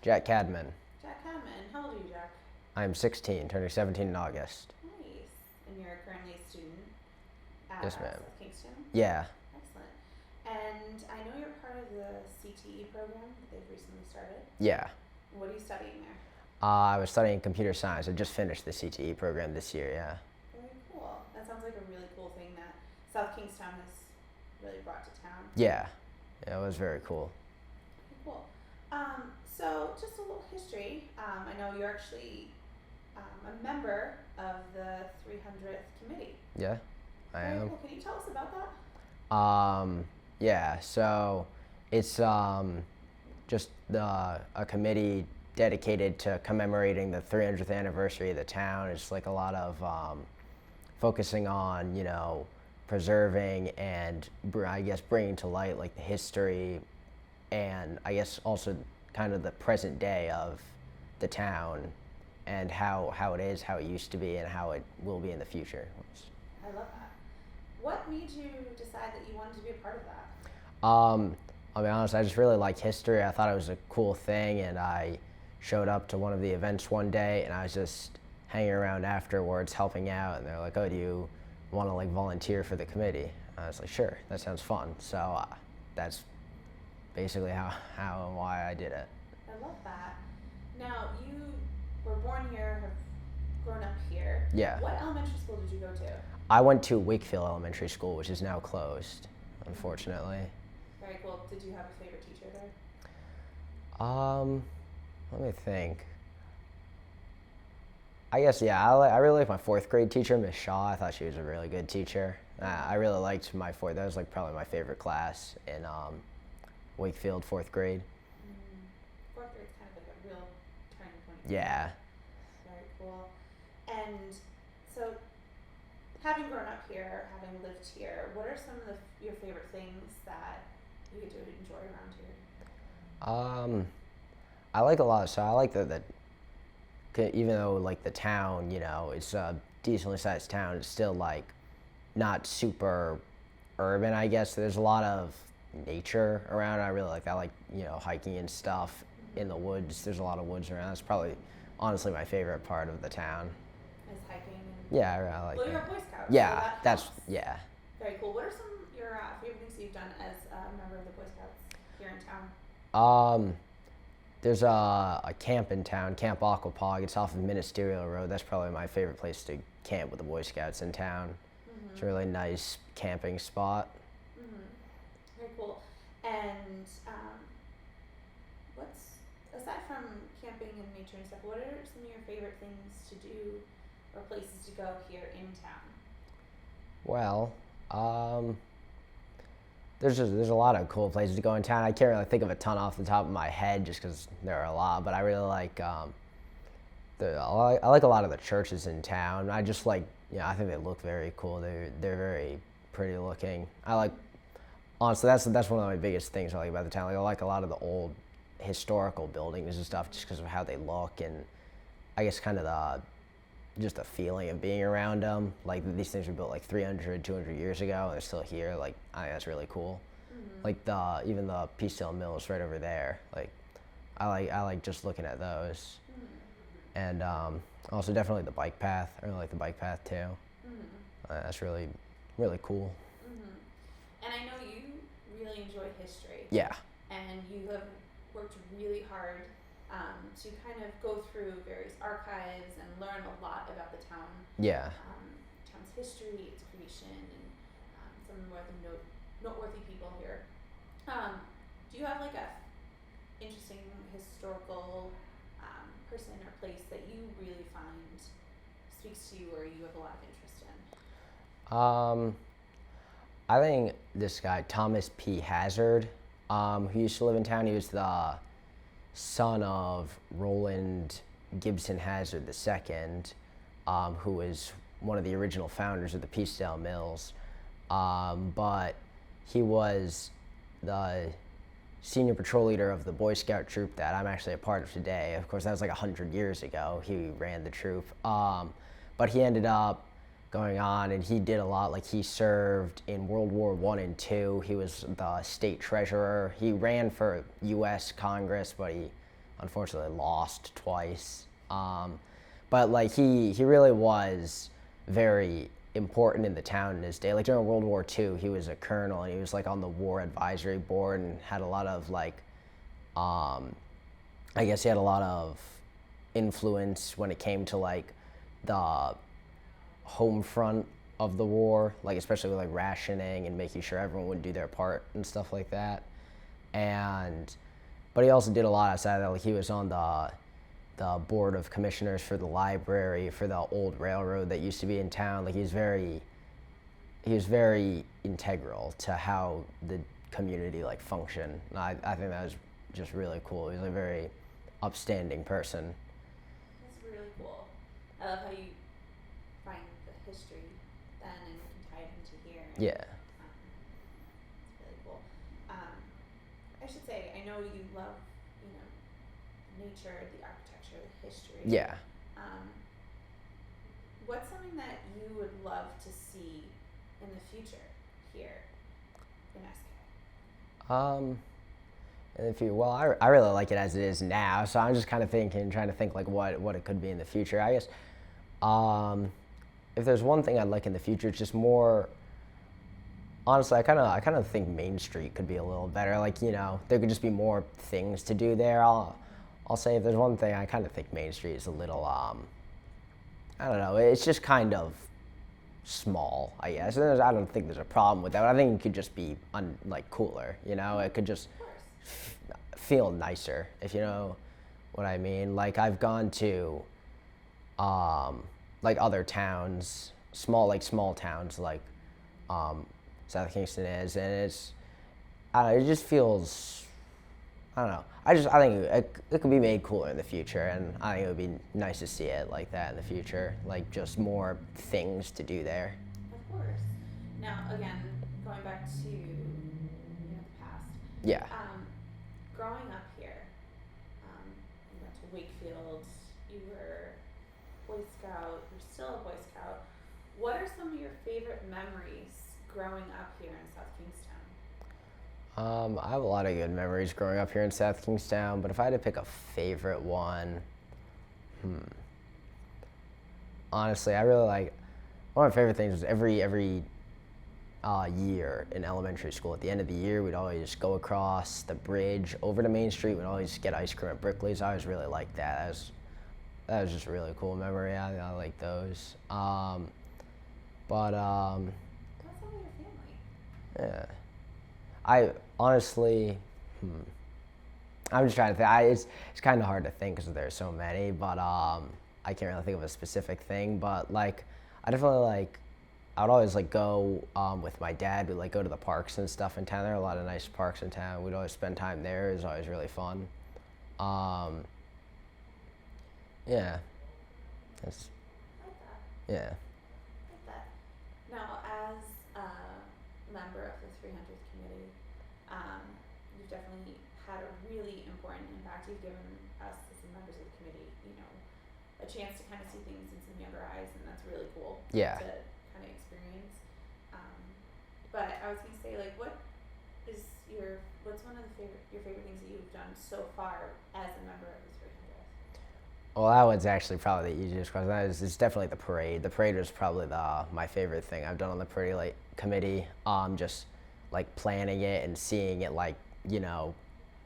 Jack Cadman. Jack Cadman. How old are you, Jack? I'm 16, turning 17 in August. Nice. And you're currently a student at Yes, ma'am. South Kingston? Yeah, Excellent. And I know you're part of the CTE program that they've recently started. yeah. What are you studying there? I was studying computer science. I just finished the CTE program this year, yeah. Very cool. That sounds like a really cool thing that South Kingstown has really brought to town. Yeah, it was very cool. Very cool. So just a little history. I know you're actually a member of the 300th committee. Yeah, I Very am. cool. Can you tell us about that? Yeah, so it's just a committee dedicated to commemorating the 300th anniversary of the town. It's like a lot of focusing on, preserving and I guess bringing to light like the history and I guess also kind of the present day of the town and how it is, how it used to be, and how it will be in the future. I love that. What made you decide that you wanted to be a part of that? I'll be honest, I just really like history. I thought it was a cool thing, and I showed up to one of the events one day, and I was just hanging around afterwards helping out, and they're like, oh, do you want to like volunteer for the committee? I was like, sure, that sounds fun. So that's basically how and why I did it. I love that. Now, you were born here, have grown up here. Yeah. What elementary school did you go to? I went to Wakefield Elementary School, which is now closed, unfortunately. Very cool. Did you have a favorite teacher there? Let me think. I guess, yeah, I really like my fourth grade teacher, Miss Shaw. I thought she was a really good teacher. I really liked my fourth, that was like probably my favorite class in Wakefield, fourth grade. Fourth grade's kind of like a real turning point. Yeah. Very cool. And so, having grown up here, having lived here, what are some of your favorite things that you get to enjoy around here? I like a lot, so I like that even though like the town, it's a decently sized town, it's still like not super urban, I guess. There's a lot of nature around. I really like that. I like, hiking and stuff in the woods. There's a lot of woods around. That's probably honestly my favorite part of the town. Is hiking and Yeah, I like well, that. you're a Boy Scout. Yeah, so that that's helps. yeah. Very cool. What are some of your favorite things that you've done as a member of the Boy Scouts here in town? There's a camp in town, Camp Aquapog. It's off of Ministerial Road. That's probably my favorite place to camp with the Boy Scouts in town. It's a really nice camping spot. Very cool. And what's aside from camping and nature and stuff, what are some of your favorite things to do or places to go here in town? Well, there's a lot of cool places to go in town. I can't really think of a ton off the top of my head just because there are a lot, but I really like I like a lot of the churches in town. I just like, I think they look very cool. They're very pretty looking. I like, honestly, that's one of my biggest things I like about the town. Like, I like a lot of the old historical buildings and stuff just because of how they look, and I guess kind of just the feeling of being around them. Like, these things were built like 300, 200 years ago, and they're still here. Like, I think that's really cool. Like even the Peacedale Mills right over there. Like, I like just looking at those. And also definitely the bike path. I really like the bike path too. That's really, really cool. And I know you really enjoy history. Yeah. And you have worked really hard to kind of go through various archives and learn a lot about the town. Yeah. Town's history, its creation, and some of the noteworthy people here. Do you have like a interesting historical person or place that you really find speaks to you or you have a lot of interest in? I think this guy, Thomas P. Hazard, who used to live in town, he was the son of Roland Gibson Hazard II, who was one of the original founders of the Peacedale Mills. But he was the senior patrol leader of the Boy Scout troop that I'm actually a part of today. Of course, that was like 100 years ago. He ran the troop. But he ended up going on and he did a lot. Like, he served in World War I and II. He was the state treasurer. He ran for U.S. Congress, but he unfortunately lost twice. But like he really was very important in the town in his day. Like during World War II, he was a colonel and he was like on the war advisory board and had a lot of like, I guess he had a lot of influence when it came to like the home front of the war, like especially with like rationing and making sure everyone would do their part and stuff like that. And but he also did a lot outside of that. Like he was on the board of commissioners for the library for the old railroad that used to be in town. Like he was very integral to how the community like functioned. And I think that was just really cool. He was a very upstanding person. That's really cool. I love how you find the history then and tie it into here. Yeah. It's really cool. I should say, I know you love, nature, the architecture, the history. Yeah. What's something that you would love to see in the future here in SK? Well, I really like it as it is now, so I'm just kind of trying to think like what it could be in the future. I guess if there's one thing I'd like in the future, it's just more. Honestly, I kind of think Main Street could be a little better. Like there could just be more things to do there. I'll say if there's one thing, I kind of think Main Street is a little I don't know. It's just kind of small, I guess. And I don't think there's a problem with that. But I think it could just be cooler. It could just feel nicer, if you know what I mean. Like I've gone to like other towns, small towns like South Kingston is, and I don't know, it just feels, I don't know. I think it could be made cooler in the future, and I think it would be nice to see it like that in the future, like just more things to do there. Of course. Now, again, going back to the past. Yeah. Growing up here, you went to Wakefield. You were Boy Scout. You're still a Boy Scout. What are some of your favorite memories growing up here in South Kingstown? I have a lot of good memories growing up here in South Kingstown, but if I had to pick a favorite one, honestly, I really like, one of my favorite things was every year in elementary school, at the end of the year, we'd always go across the bridge over to Main Street. We'd always get ice cream at Brickley's. I always really liked that. That was just a really cool memory. I like those. That's all your family. Yeah. I honestly, I'm just trying to think. It's kind of hard to think because there's so many, but I can't really think of a specific thing. But like, I definitely I would always go with my dad. We'd go to the parks and stuff in town. There are a lot of nice parks in town. We'd always spend time there. It was always really fun. Yeah. That's, I like that. yeah. I like that. Now, as a member of the 300th committee, you've definitely had a really important impact. You've given us as the members of the committee, a chance to kind of see things in some younger eyes, and that's really cool. Yeah. To kind of experience. But I was gonna say, what's one of your favorite things that you've done so far as a member of the 300th? Well, that one's actually probably the easiest question. It's definitely the parade. The parade was probably my favorite thing I've done on the parade committee. Just planning it and seeing it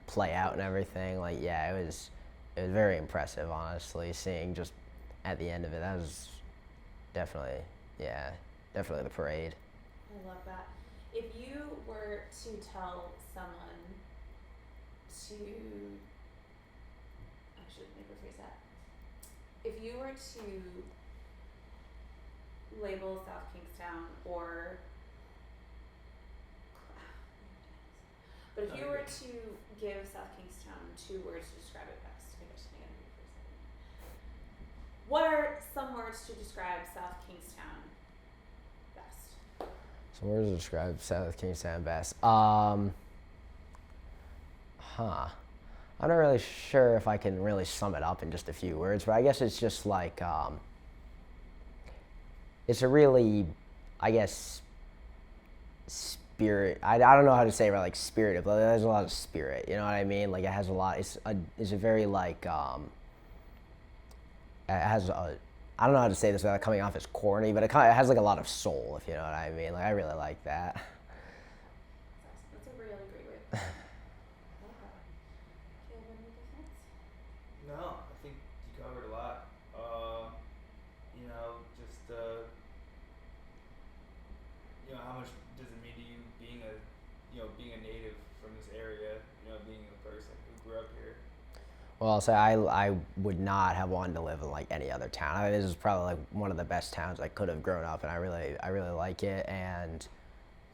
play out and everything. It was very impressive, honestly. Seeing just at the end of it, that was definitely the parade. I love that. If you were to tell someone to, actually, let me rephrase that. If you were to label South Kingstown but if you were to give South Kingstown 2 words to describe it best, I guess I gotta rephrase that. What are some words to describe South Kingstown best? Some words to describe South Kingstown best. I'm not really sure if I can really sum it up in just a few words, but I guess it's just it's a really, I guess, spirit. I don't know how to say it, but like spirit, but there's a lot of spirit. You know what I mean? Like it has a lot. It's a very like it has a. I don't know how to say this without coming off as corny, but it has like a lot of soul, if you know what I mean. Like I really like that. That's a really great way. Yeah. Do you have any other thoughts? No, I think you covered a lot. Just how much does it mean to you being a native from this area? Being a person who grew up here. Well, so I would not have wanted to live in like any other town. I mean, this is probably like one of the best towns I could have grown up in. I really like it, and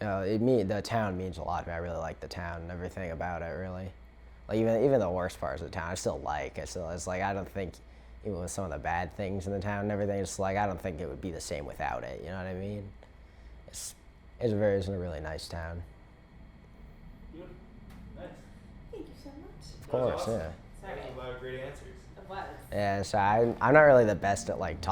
the town means a lot to me. I really like the town and everything about it. Really, like even the worst parts of the town, I still like. It's like I don't think even with some of the bad things in the town and everything, it's like I don't think it would be the same without it. You know what I mean? It's a really nice town. Beautiful. Nice. Thank you so much. Of course, awesome. yeah. That was a lot of great answers. It was. Yeah, so I'm not really the best at like talking.